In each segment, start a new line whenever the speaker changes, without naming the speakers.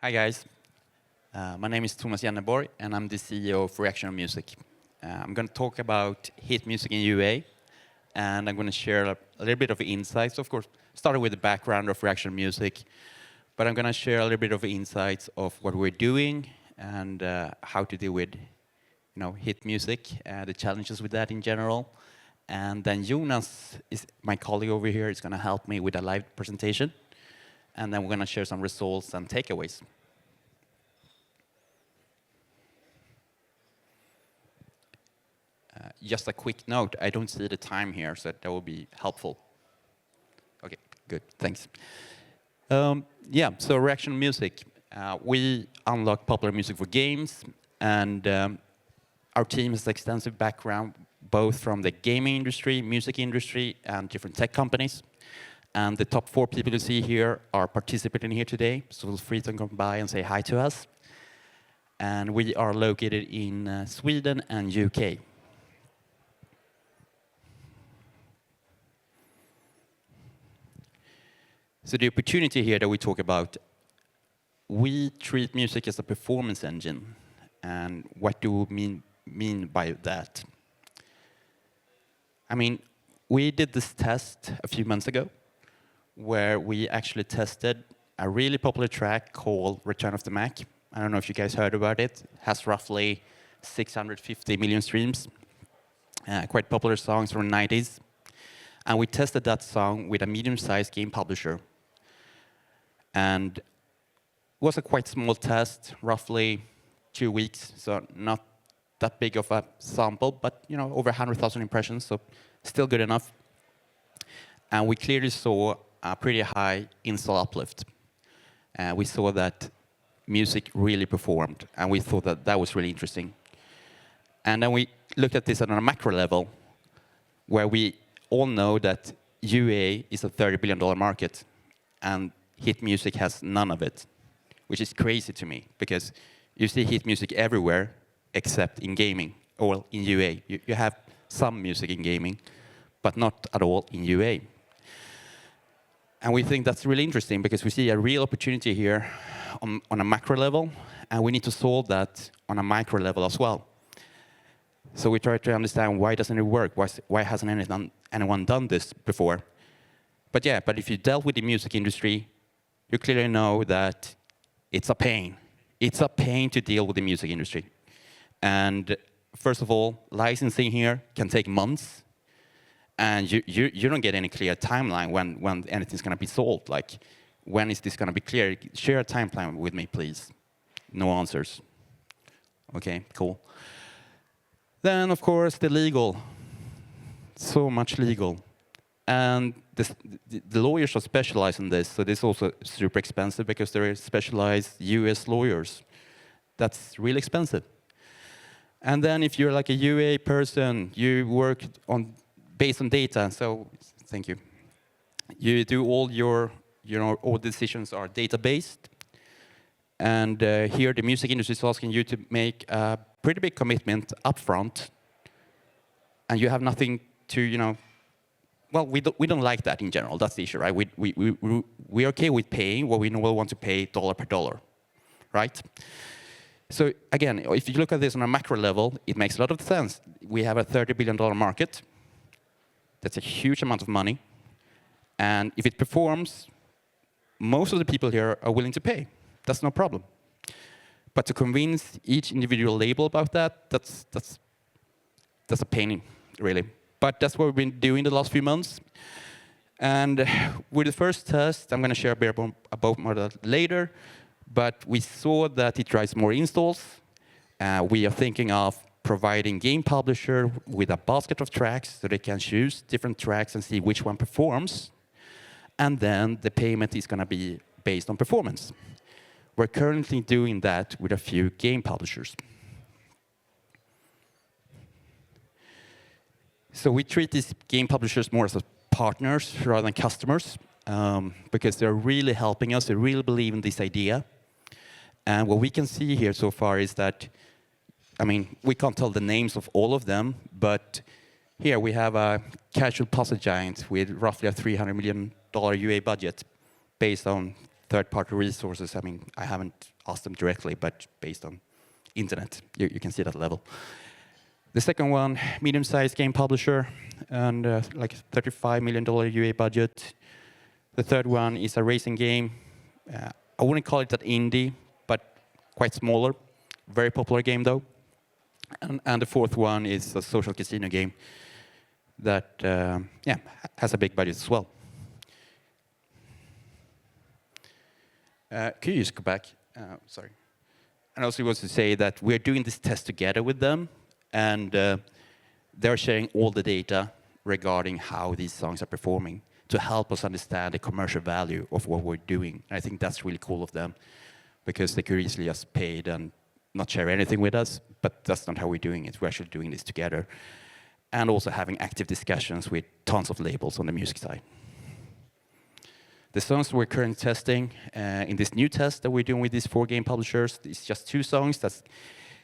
Hi guys, my name is Tomas Jenneborg and I'm the CEO of Reactional Music. I'm going to talk about hit music in UA and I'm going to share a little bit of insights, of course, starting with the background of Reactional Music, but I'm going to share a little bit of insights of what we're doing and how to deal with hit music, the challenges with that in general. And then Jonas, my colleague over here, is going to help me with a live presentation. And then we're going to share some results and takeaways. Just a quick note, I don't see the time here, so that will be helpful. OK, good, thanks. So Reactional Music. We unlock popular music for games, and our team has extensive background, both from the gaming industry, music industry, and different tech companies. And the top 4 people you see here are participating here today, so feel free to come by and say hi to us. And we are located in Sweden and UK. So the opportunity here that we talk about, we treat music as a performance engine. And what do we mean by that? I mean, we did this test a few months ago, where we actually tested a really popular track called Return of the Mac. I don't know if you guys heard about it. It has roughly 650 million streams. Quite popular songs from the 90s. And we tested that song with a medium-sized game publisher. And it was a quite small test, roughly 2 weeks, so not that big of a sample, but over 100,000 impressions, so still good enough. And we clearly saw a pretty high install uplift. We saw that music really performed, and we thought that that was really interesting. And then we looked at this on a macro level, where we all know that UA is a $30 billion market, and hit music has none of it, which is crazy to me, because you see hit music everywhere except in gaming, or in UA. You have some music in gaming, but not at all in UA. And we think that's really interesting, because we see a real opportunity here on a macro level, and we need to solve that on a micro level as well. So we try to understand why doesn't it work? Why hasn't anyone done this before? But if you dealt with the music industry, you clearly know that it's a pain. It's a pain to deal with the music industry. And first of all, licensing here can take months. And you don't get any clear timeline when anything's going to be solved. Like, when is this going to be clear? Share a timeline with me, please. No answers. OK, cool. Then, of course, the legal. So much legal. And the lawyers are specialized in this, so this is also super expensive, because they're specialized US lawyers. That's really expensive. And then if you're like a UA person, you work based on data, so thank you. You do all your, all decisions are data-based. And here the music industry is asking you to make a pretty big commitment upfront. And you have nothing to, well, we don't like that in general. That's the issue, right? We're OK with paying what we normally want to pay dollar per dollar, right? So again, if you look at this on a macro level, it makes a lot of sense. We have a $30 billion market. That's a huge amount of money. And if it performs, most of the people here are willing to pay. That's no problem. But to convince each individual label about that, that's a pain, really. But that's what we've been doing the last few months. And with the first test, I'm going to share a bit about that later. But we saw that it drives more installs. We are thinking of providing game publisher with a basket of tracks, so they can choose different tracks and see which one performs. And then the payment is going to be based on performance. We're currently doing that with a few game publishers. So we treat these game publishers more as partners rather than customers, because they're really helping us. They really believe in this idea. And what we can see here so far is that, I mean, we can't tell the names of all of them, but here we have a casual puzzle giant with roughly a $300 million UA budget based on third-party resources. I mean, I haven't asked them directly, but based on internet, you can see that level. The second one, medium-sized game publisher, and like $35 million UA budget. The third one is a racing game. I wouldn't call it that indie, but quite smaller. Very popular game, though. And the fourth one is a social casino game that has a big budget as well. Could you just go back? Sorry. And I also want to say that we're doing this test together with them, and they're sharing all the data regarding how these songs are performing to help us understand the commercial value of what we're doing. And I think that's really cool of them, because they could easily just pay it and not share anything with us, but that's not how we're doing it. We're actually doing this together, and also having active discussions with tons of labels on the music side. The songs we're currently testing in this new test that we're doing with these 4 game publishers, it's just 2 songs. That's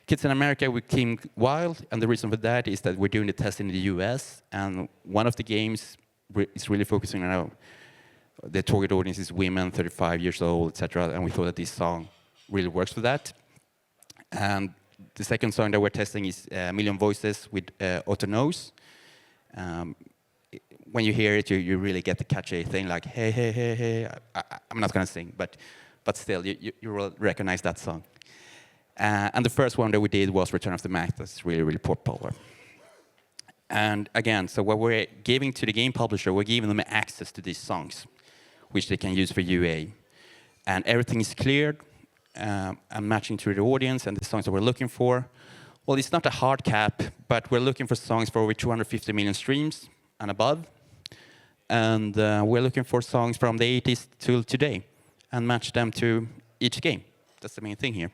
Kids in America with King Wild, and the reason for that is that we're doing the test in the US, and one of the games is really focusing on the target audience is women, 35 years old, etc., and we thought that this song really works for that. And the second song that we're testing is Million Voices with Otto Knows. When you hear it, you really get the catchy thing like, hey, hey, hey, hey. I'm not going to sing, but still, you will recognize that song. And the first one that we did was Return of the Mac. That's really, really popular. And again, so what we're giving to the game publisher, we're giving them access to these songs, which they can use for UA. And everything is cleared and matching to the audience and the songs that we're looking for. Well, it's not a hard cap, but we're looking for songs for over 250 million streams and above. And we're looking for songs from the 80s till today and match them to each game. That's the main thing here.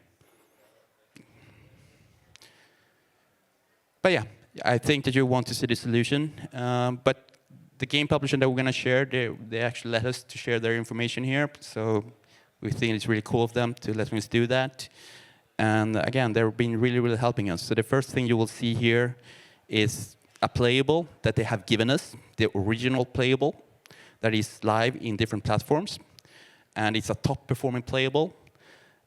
But yeah, I think that you want to see the solution. But the game publisher that we're going to share, they actually let us to share their information here. So we think it's really cool of them to let us do that. And again, they've been really, really helping us. So the first thing you will see here is a playable that they have given us, the original playable that is live in different platforms. And it's a top-performing playable.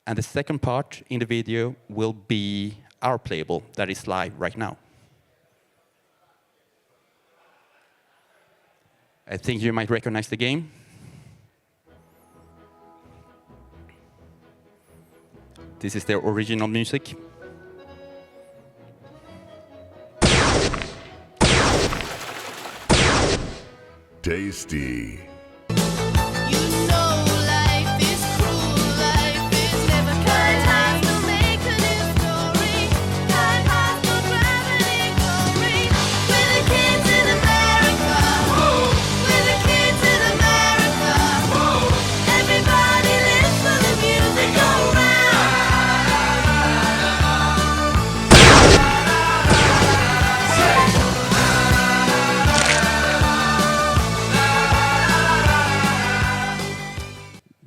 And the second part in the video will be our playable that is live right now. I think you might recognize the game. This is their original music.
Tasty.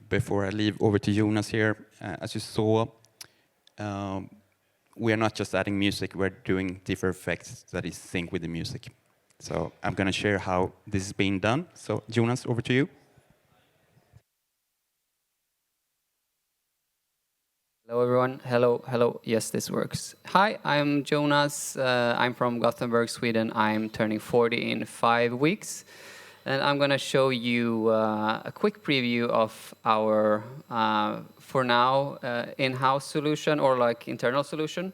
Before I leave over to Jonas here, as you saw, we are not just adding music, we're doing different effects that is sync with the music. So I'm going to share how this is being done. So Jonas, over to you.
Hello everyone, hello, yes this works. Hi, I'm Jonas, I'm from Gothenburg, Sweden. I'm turning 40 in 5 weeks. And I'm going to show you a quick preview of our, for now, in-house solution or like internal solution.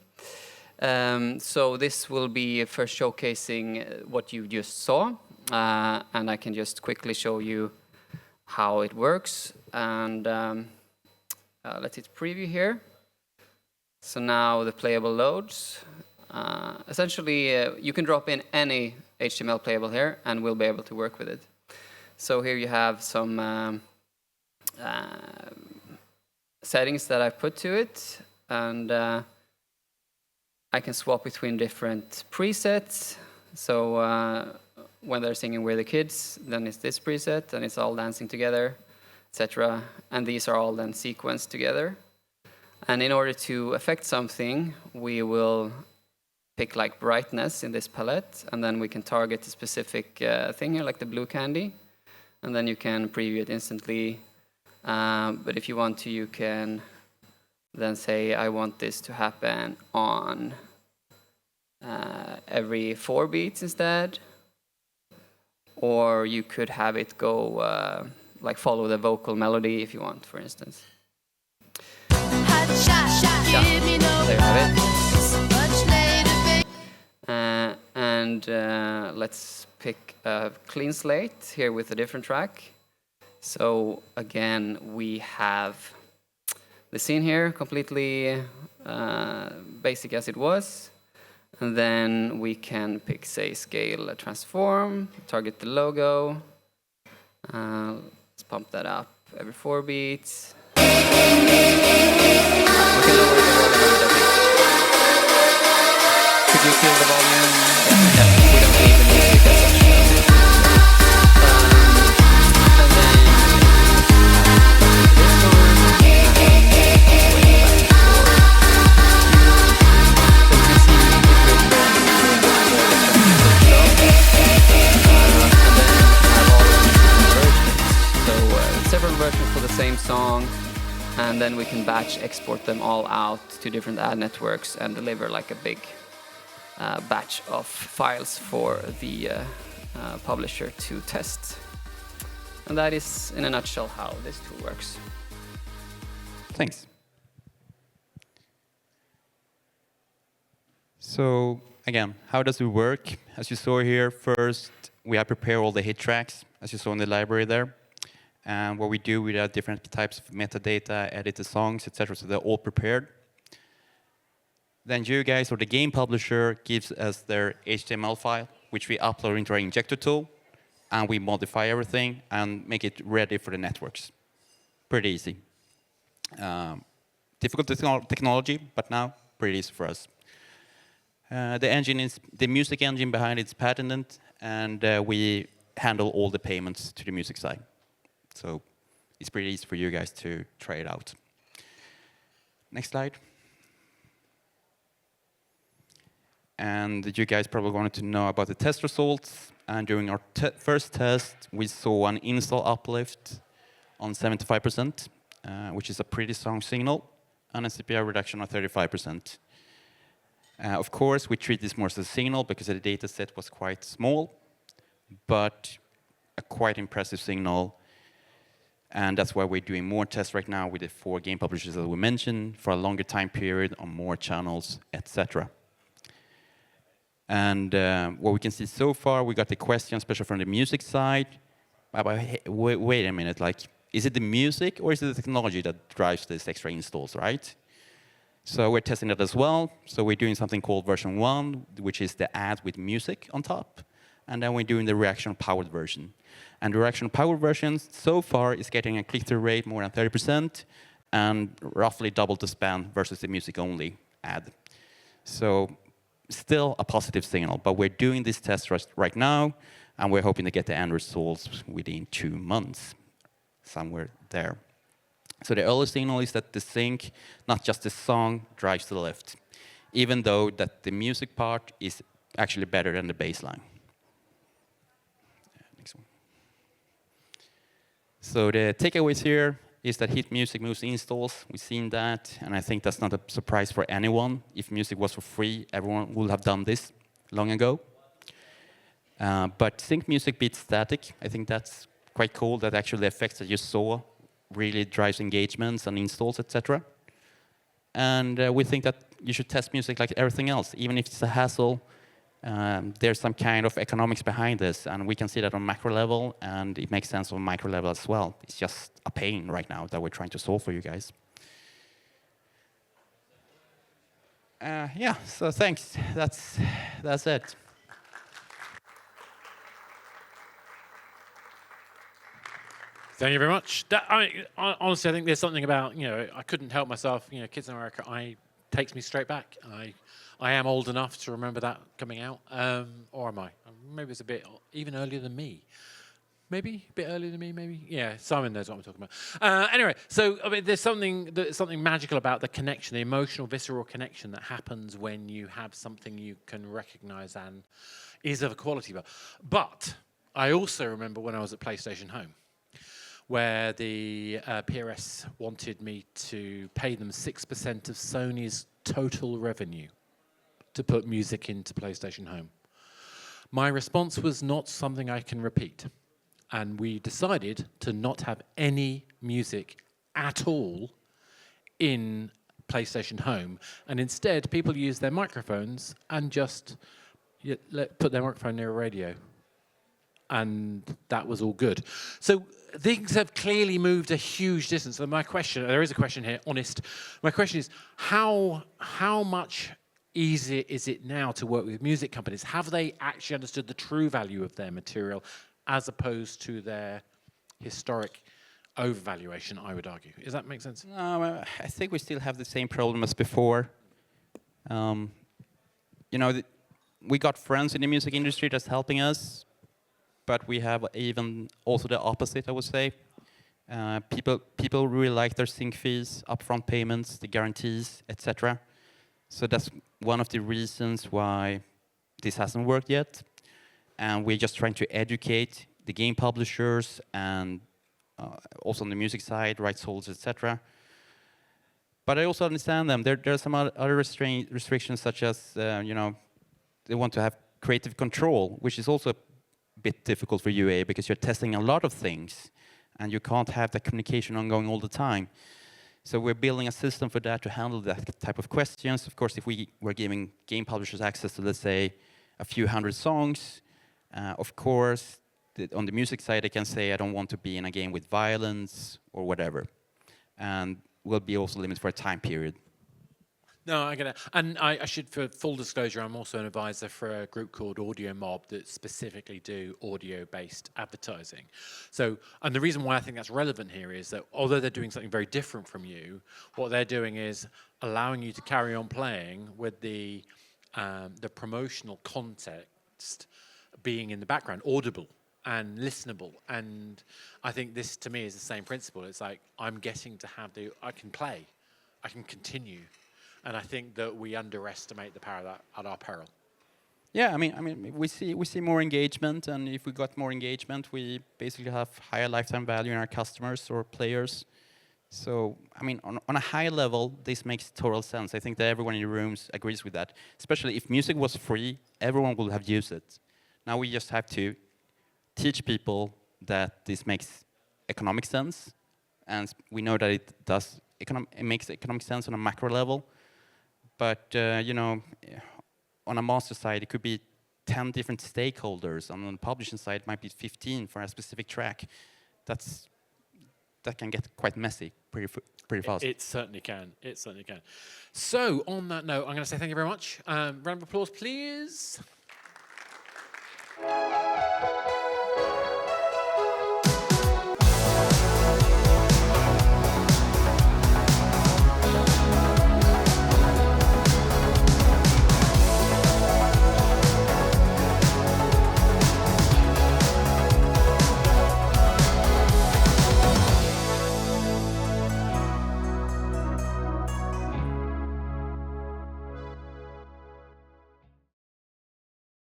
So this will be first showcasing what you just saw. And I can just quickly show you how it works. And let's hit preview here. So now the playable loads. Essentially, you can drop in any HTML playable here, and we'll be able to work with it. So here you have some settings that I've put to it, and I can swap between different presets. So when they're singing We're the Kids, then it's this preset, and it's all dancing together, etc. And these are all then sequenced together. And in order to affect something, we will pick like brightness in this palette, and then we can target a specific thing here, like the blue candy, and then you can preview it instantly But if you want to, you can then say, I want this to happen on every 4 beats instead. Or you could have it go like follow the vocal melody if you want, for instance. Yeah, there you have it. And let's pick a clean slate here with a different track. So again, we have the scene here, completely basic as it was. And then we can pick, say, scale, transform, target the logo. Let's pump that up every 4 beats. We can lower the volume a bit, I think. Could you kill the volume? Yeah, we don't need the music as such. And then this one. Several versions for the same song, and then we can batch export them all out to different ad networks and deliver like a big batch of files for the publisher to test. And that is, in a nutshell, how this tool works.
Thanks. So again, how does it work? As you saw here, first we have prepared all the hit tracks, as you saw in the library there. And what we do, we have different types of metadata, edit the songs, etc. So they're all prepared. Then you guys, or the game publisher, gives us their HTML file, which we upload into our injector tool, and we modify everything and make it ready for the networks. Pretty easy. Difficult technology, but now pretty easy for us. The engine is the music engine behind it's patented, and we handle all the payments to the music side. So it's pretty easy for you guys to try it out. Next slide. And you guys probably wanted to know about the test results. And during our first test, we saw an install uplift on 75%, which is a pretty strong signal, and a CPI reduction of 35%. Of course, we treat this more as a signal because the data set was quite small, but a quite impressive signal. And that's why we're doing more tests right now with the 4 game publishers that we mentioned for a longer time period on more channels, etc. And what we can see so far, we got the question, especially from the music side, about, hey, wait a minute, like, is it the music or is it the technology that drives this extra installs, right? So we're testing that as well. So we're doing something called version 1, which is the ad with music on top. And then we're doing the reaction-powered version. And the reaction-powered version so far is getting a click-through rate more than 30% and roughly double the span versus the music-only ad. So still a positive signal, but we're doing this test right now, and we're hoping to get the end results within 2 months, somewhere there. So the early signal is that the sync, not just the song, drives the lift, even though that the music part is actually better than the baseline. Next one. So the takeaways here is that hit music moves installs. We've seen that, and I think that's not a surprise for anyone. If music was for free, everyone would have done this long ago. But sync music beats static. I think that's quite cool. That actually the effects that you saw really drives engagements and installs, etc. And we think that you should test music like everything else, even if it's a hassle. There's some kind of economics behind this, and we can see that on macro level, and it makes sense on micro level as well. It's just a pain right now that we're trying to solve for you guys. Yeah, so thanks. That's it.
Thank you very much. Honestly, I think there's something about, I couldn't help myself. Kids in America, takes me straight back. I am old enough to remember that coming out, or am I? Maybe it's a bit even earlier than me. Maybe a bit earlier than me. Maybe, yeah. Simon knows what I'm talking about. Anyway, so I mean, there's something magical about the connection, the emotional, visceral connection that happens when you have something you can recognise and is of a quality. But I also remember when I was at PlayStation Home, where the PRS wanted me to pay them 6% of Sony's total revenue to put music into PlayStation Home. My response was not something I can repeat. And we decided to not have any music at all in PlayStation Home. And instead, people use their microphones and just put their microphone near a radio. And that was all good. So things have clearly moved a huge distance. So my question, there is a question here, honest. My question is, how much easier is it now to work with music companies? Have they actually understood the true value of their material as opposed to their historic overvaluation, I would argue? Does that make sense?
No, I think we still have the same problem as before. We got friends in the music industry that's helping us, but we have even also the opposite, I would say. People really like their sync fees, upfront payments, the guarantees, etc. So that's one of the reasons why this hasn't worked yet. And we're just trying to educate the game publishers and also on the music side, rights holders, etc. But I also understand them. There are some other restrictions, such as they want to have creative control, which is also a bit difficult for UA because you're testing a lot of things, and you can't have that communication ongoing all the time. So we're building a system for that to handle that type of questions. Of course, if we were giving game publishers access to, let's say, a few hundred songs, of course, on the music side, they can say, I don't want to be in a game with violence or whatever. And will be also limited for a time period.
No, I get it. And I should, for full disclosure, I'm also an advisor for a group called Audio Mob that specifically do audio-based advertising. So, and the reason why I think that's relevant here is that although they're doing something very different from you, what they're doing is allowing you to carry on playing with the promotional context being in the background, audible and listenable. And I think this, to me, is the same principle. It's like, I'm getting to have I can play, I can continue. And I think that we underestimate the power of that at our peril.
Yeah, I mean, we see more engagement, and if we got more engagement, we basically have higher lifetime value in our customers or players. So, I mean, on a high level, this makes total sense. I think that everyone in the rooms agrees with that. Especially if music was free, everyone would have used it. Now we just have to teach people that this makes economic sense, and we know that it does. It makes economic sense on a macro level. But, on a master side, it could be 10 different stakeholders. On the publishing side, it might be 15 for a specific track. That can get quite messy pretty fast.
It certainly can. It certainly can. So, on that note, I'm going to say thank you very much. Round of applause, please.